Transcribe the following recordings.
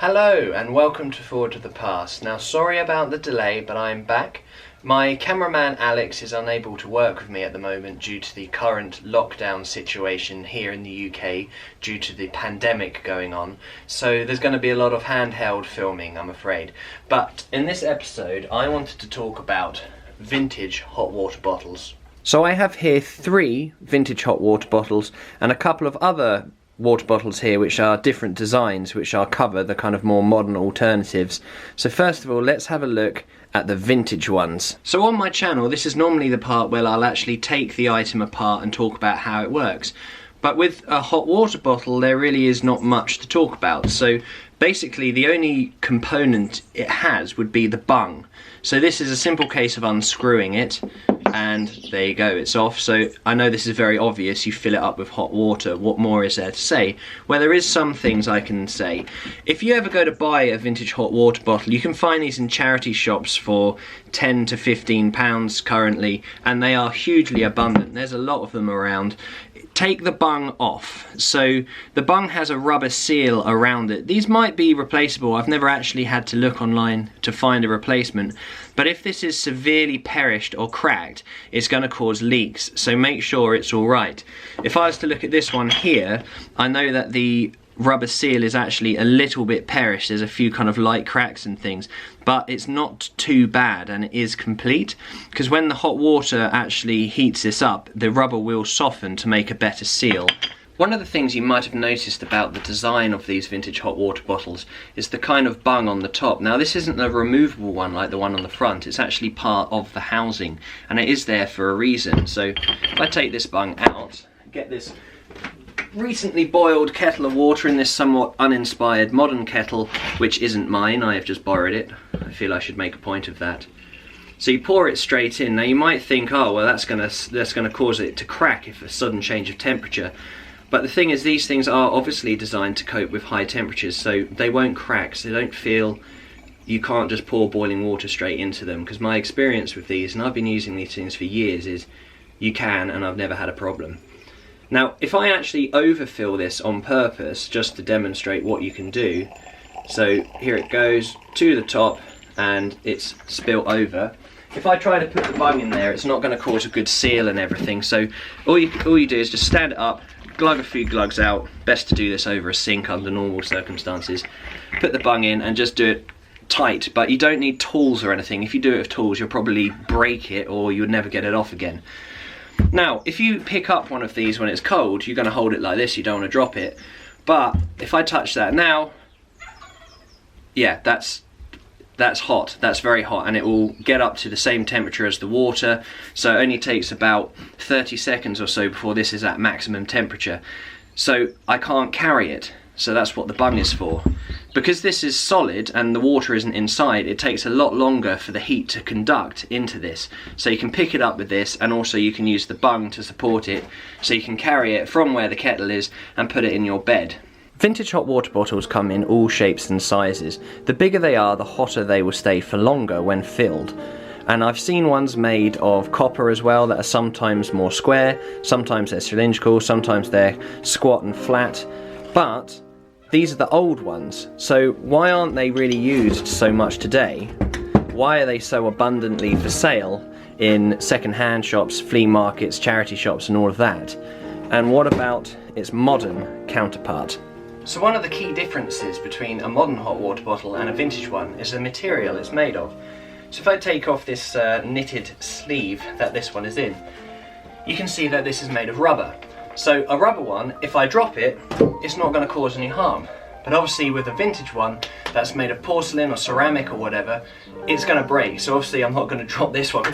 Hello and welcome to Forward to the Past. Now sorry about the delay, but I'm back. My cameraman Alex is unable to work with me at the moment due to the current lockdown situation here in the UK due to the pandemic going on. So there's going to be a lot of handheld filming, I'm afraid. But in this episode I wanted to talk about vintage hot water bottles. So I have here 3 vintage hot water bottles and a couple of other water bottles here which are different designs, which I'll cover the kind of more modern alternatives. So first of all, let's have a look at the vintage ones. So on my channel, this is normally the part where I'll actually take the item apart and talk about how it works. But with a hot water bottle, there really is not much to talk about. So basically the only component it has would be the bung. So this is a simple case of unscrewing it, and there you go, it's off. So I know this is very obvious, you fill it up with hot water. What more is there to say? Well, there is some things I can say. If you ever go to buy a vintage hot water bottle, you can find these in charity shops for £10 to £15 currently, and they are hugely abundant. There's a lot of them around. Take the bung off. So the bung has a rubber seal around it. These might be replaceable. I've never actually had to look online to find a replacement. But if this is severely perished or cracked, it's going to cause leaks. So make sure it's all right. If I was to look at this one here, I know that the rubber seal is actually a little bit perished. There's a few kind of light cracks and things, but it's not too bad and it is complete, because when the hot water actually heats this up, the rubber will soften to make a better seal. One of the things you might have noticed about the design of these vintage hot water bottles is the kind of bung on the top. Now this isn't a removable one like the one on the front, it's actually part of the housing and it is there for a reason. So if I take this bung out, get this recently boiled kettle of water in this somewhat uninspired modern kettle, which isn't mine, I have just borrowed it. I feel I should make a point of that. So you pour it straight in. Now you might think, oh well, that's gonna cause it to crack if a sudden change of temperature. But the thing is, these things are obviously designed to cope with high temperatures, so they won't crack, so they don't feel, you can't just pour boiling water straight into them, because my experience with these, and I've been using these things for years, is you can, and I've never had a problem. Now, if I actually overfill this on purpose, just to demonstrate what you can do, so here it goes to the top, and it's spilt over. If I try to put the bung in there, it's not going to cause a good seal and everything, so all you do is just stand it up, glug a few glugs out. Best to do this over a sink under normal circumstances. Put the bung in and just do it tight, but you don't need tools or anything. If you do it with tools, you'll probably break it or you would never get it off again. Now, if you pick up one of these when it's cold, you're going to hold it like this, you don't want to drop it. But if I touch that now, yeah, that's hot, that's very hot, and it will get up to the same temperature as the water, so it only takes about 30 seconds or so before this is at maximum temperature. So I can't carry it, so that's what the bung is for. Because this is solid and the water isn't inside, it takes a lot longer for the heat to conduct into this. So you can pick it up with this, and also you can use the bung to support it, so you can carry it from where the kettle is and put it in your bed. Vintage hot water bottles come in all shapes and sizes. The bigger they are, the hotter they will stay for longer when filled. And I've seen ones made of copper as well that are sometimes more square, sometimes they're cylindrical, sometimes they're squat and flat. But these are the old ones, so why aren't they really used so much today? Why are they so abundantly for sale in second-hand shops, flea markets, charity shops and all of that? And what about its modern counterpart? So one of the key differences between a modern hot water bottle and a vintage one is the material it's made of. So if I take off this knitted sleeve that this one is in, you can see that this is made of rubber. So a rubber one, if I drop it, it's not going to cause any harm. But obviously with a vintage one that's made of porcelain or ceramic or whatever, it's going to break. So obviously I'm not going to drop this one.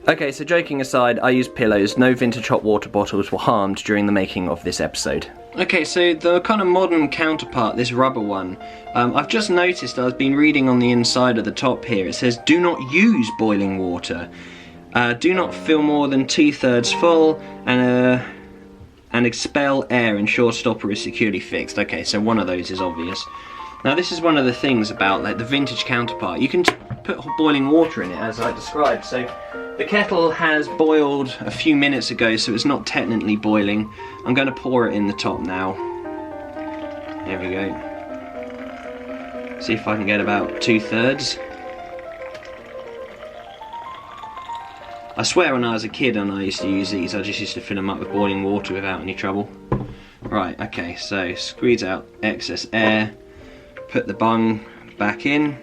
Okay, so joking aside, I use pillows. No vintage hot water bottles were harmed during the making of this episode. Okay, so the kind of modern counterpart, this rubber one, I've just noticed, I've been reading on the inside of the top here, it says do not use boiling water. Do not fill more than 2/3 full and expel air. Ensure stopper is securely fixed. Okay, so one of those is obvious. Now this is one of the things about like the vintage counterpart. You can put boiling water in it as I described. So the kettle has boiled a few minutes ago, so it's not technically boiling. I'm going to pour it in the top now. There we go. See if I can get about 2/3. I swear when I was a kid and I used to use these, I just used to fill them up with boiling water without any trouble. Right, okay, so squeeze out excess air, put the bung back in.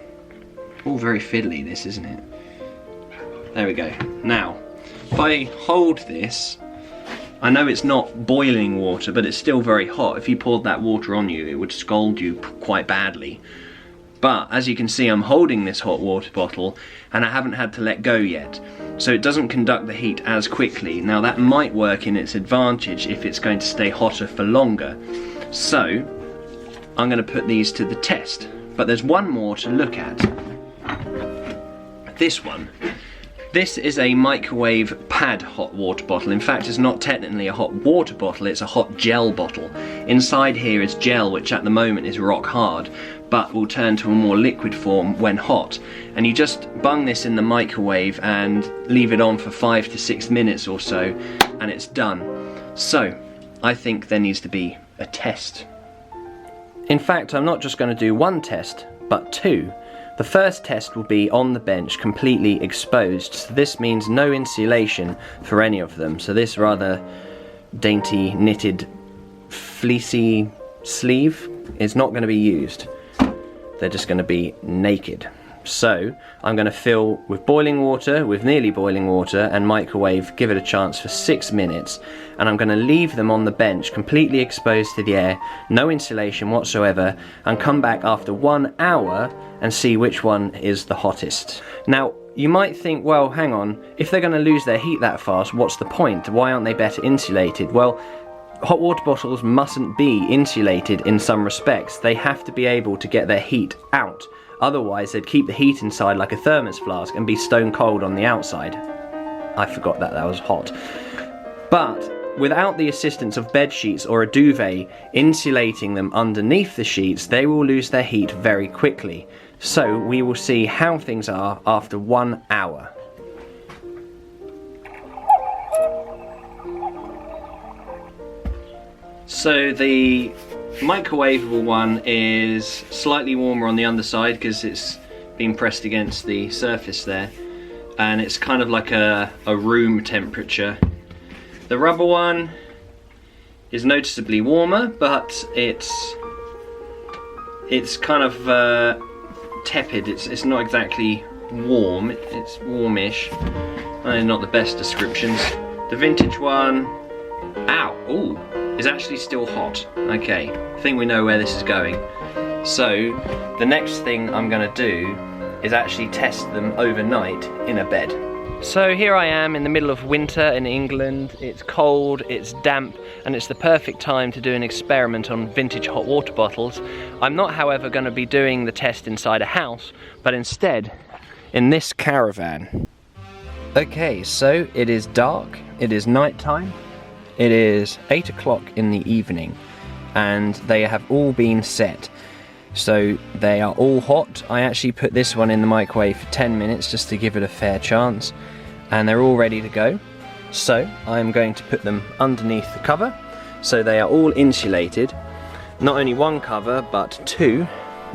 All very fiddly this, isn't it? There we go. Now, if I hold this, I know it's not boiling water, but it's still very hot. If you poured that water on you, it would scald you quite badly. But as you can see, I'm holding this hot water bottle and I haven't had to let go yet. So it doesn't conduct the heat as quickly. Now that might work in its advantage if it's going to stay hotter for longer. So I'm going to put these to the test. But there's one more to look at. This one. This is a microwave pad hot water bottle. In fact, it's not technically a hot water bottle, it's a hot gel bottle. Inside here is gel, which at the moment is rock hard, but will turn to a more liquid form when hot. And you just bung this in the microwave and leave it on for 5 to 6 minutes or so, and it's done. So, I think there needs to be a test. In fact, I'm not just going to do one test, but two. The first test will be on the bench, completely exposed, so this means no insulation for any of them. So this rather dainty knitted fleecy sleeve is not going to be used. They're just going to be naked. So I'm going to fill with boiling water, with nearly boiling water, and microwave, give it a chance for 6 minutes, and I'm going to leave them on the bench completely exposed to the air, no insulation whatsoever, and come back after 1 hour and see which one is the hottest. Now you might think, well, hang on, if they're going to lose their heat that fast, what's the point? Why aren't they better insulated? Well, hot water bottles mustn't be insulated in some respects. They have to be able to get their heat out. Otherwise they'd keep the heat inside like a thermos flask and be stone cold on the outside. I forgot that was hot. But without the assistance of bed sheets or a duvet insulating them underneath the sheets, they will lose their heat very quickly. So we will see how things are after 1 hour. So the microwavable one is slightly warmer on the underside because it's been pressed against the surface there, and it's kind of like a room temperature. The rubber one is noticeably warmer, but it's kind of tepid. It's not exactly warm, it's warmish. Not the best descriptions. The vintage one, ooh, is actually still hot. Okay, I think we know where this is going. So the next thing I'm going to do is actually test them overnight in a bed. So here I am in the middle of winter in England. It's cold, it's damp, and it's the perfect time to do an experiment on vintage hot water bottles. I'm not, however, going to be doing the test inside a house, but instead in this caravan. Okay, so it is dark, it is night time. It is 8 o'clock in the evening and they have all been set. So they are all hot. I actually put this one in the microwave for 10 minutes just to give it a fair chance, and they're all ready to go. So I'm going to put them underneath the cover so they are all insulated. Not only one cover but two,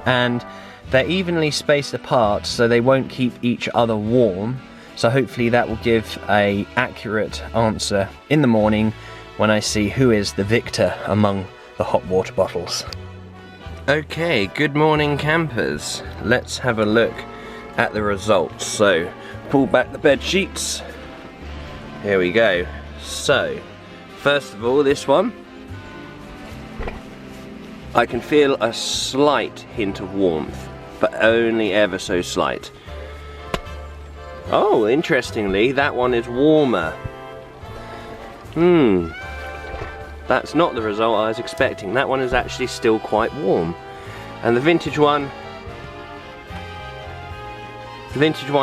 and they're evenly spaced apart so they won't keep each other warm. So hopefully that will give an accurate answer in the morning when I see who is the victor among the hot water bottles. Okay, good morning campers. Let's have a look at the results. So, pull back the bed sheets. Here we go. So, first of all, this one. I can feel a slight hint of warmth, but only ever so slight. Oh, interestingly, that one is warmer. That's not the result I was expecting. That one is actually still quite warm. And the vintage one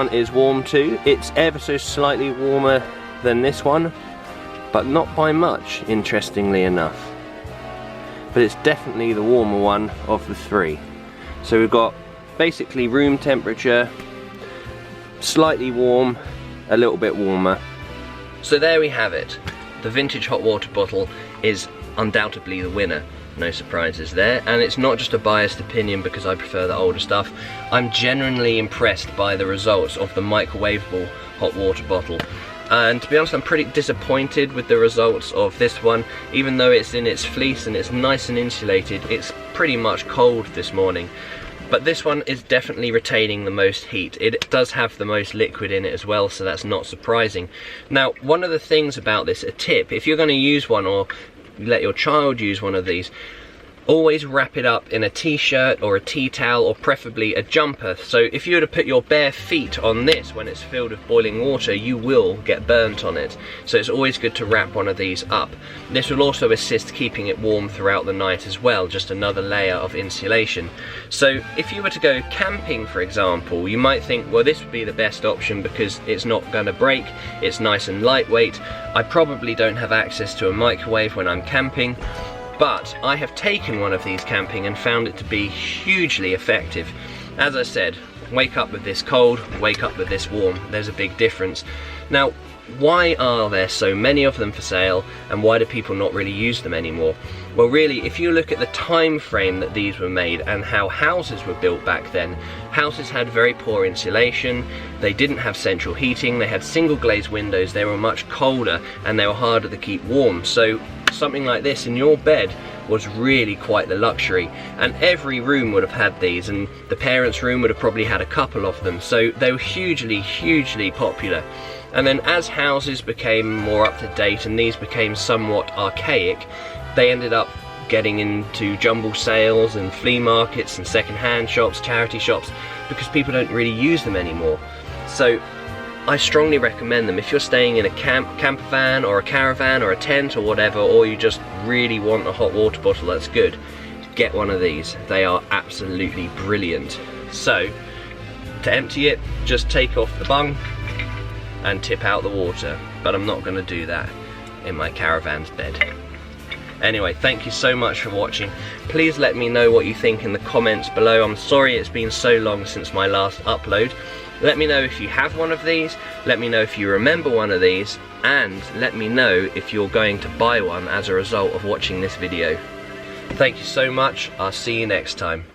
is warm too. It's ever so slightly warmer than this one, but not by much, interestingly enough. But it's definitely the warmer one of the three. So we've got basically room temperature, slightly warm, a little bit warmer. So there we have it. The vintage hot water bottle is undoubtedly the winner. no surprises there. And it's not just a biased opinion because I prefer the older stuff. I'm genuinely impressed by the results of the microwavable hot water bottle. And to be honest, I'm pretty disappointed with the results of this one. Even though it's in its fleece and it's nice and insulated, it's pretty much cold this morning. But this one is definitely retaining the most heat. It does have the most liquid in it as well, so that's not surprising. Now, one of the things about this, a tip, if you're going to use one or let your child use one of these, always wrap it up in a t-shirt or a tea towel, or preferably a jumper. So if you were to put your bare feet on this when it's filled with boiling water, you will get burnt on it. So it's always good to wrap one of these up. This will also assist keeping it warm throughout the night as well, just another layer of insulation. So if you were to go camping, for example, you might think, well, this would be the best option because it's not going to break, it's nice and lightweight. I probably don't have access to a microwave when I'm camping, but I have taken one of these camping and found it to be hugely effective. As I said, wake up with this cold, wake up with this warm. There's a big difference. Now, why are there so many of them for sale, and why do people not really use them anymore? Well, really, if you look at the time frame that these were made and how houses were built back then, houses had very poor insulation, they didn't have central heating, they had single glazed windows, they were much colder and they were harder to keep warm. So something like this in your bed was really quite the luxury, and every room would have had these, and the parents' room would have probably had a couple of them. So they were hugely popular. And then as houses became more up to date and these became somewhat archaic, they ended up getting into jumble sales and flea markets and second-hand shops, charity shops, because people don't really use them anymore. So I strongly recommend them if you're staying in a camper van or a caravan or a tent or whatever, or you just really want a hot water bottle that's good. Get one of these. They are absolutely brilliant. So to empty it, just take off the bung and tip out the water, but I'm not going to do that in my caravan's bed. Anyway, thank you so much for watching. Please let me know what you think in the comments below. I'm sorry it's been so long since my last upload. Let me know if you have one of these, let me know if you remember one of these, and let me know if you're going to buy one as a result of watching this video. Thank you so much, I'll see you next time.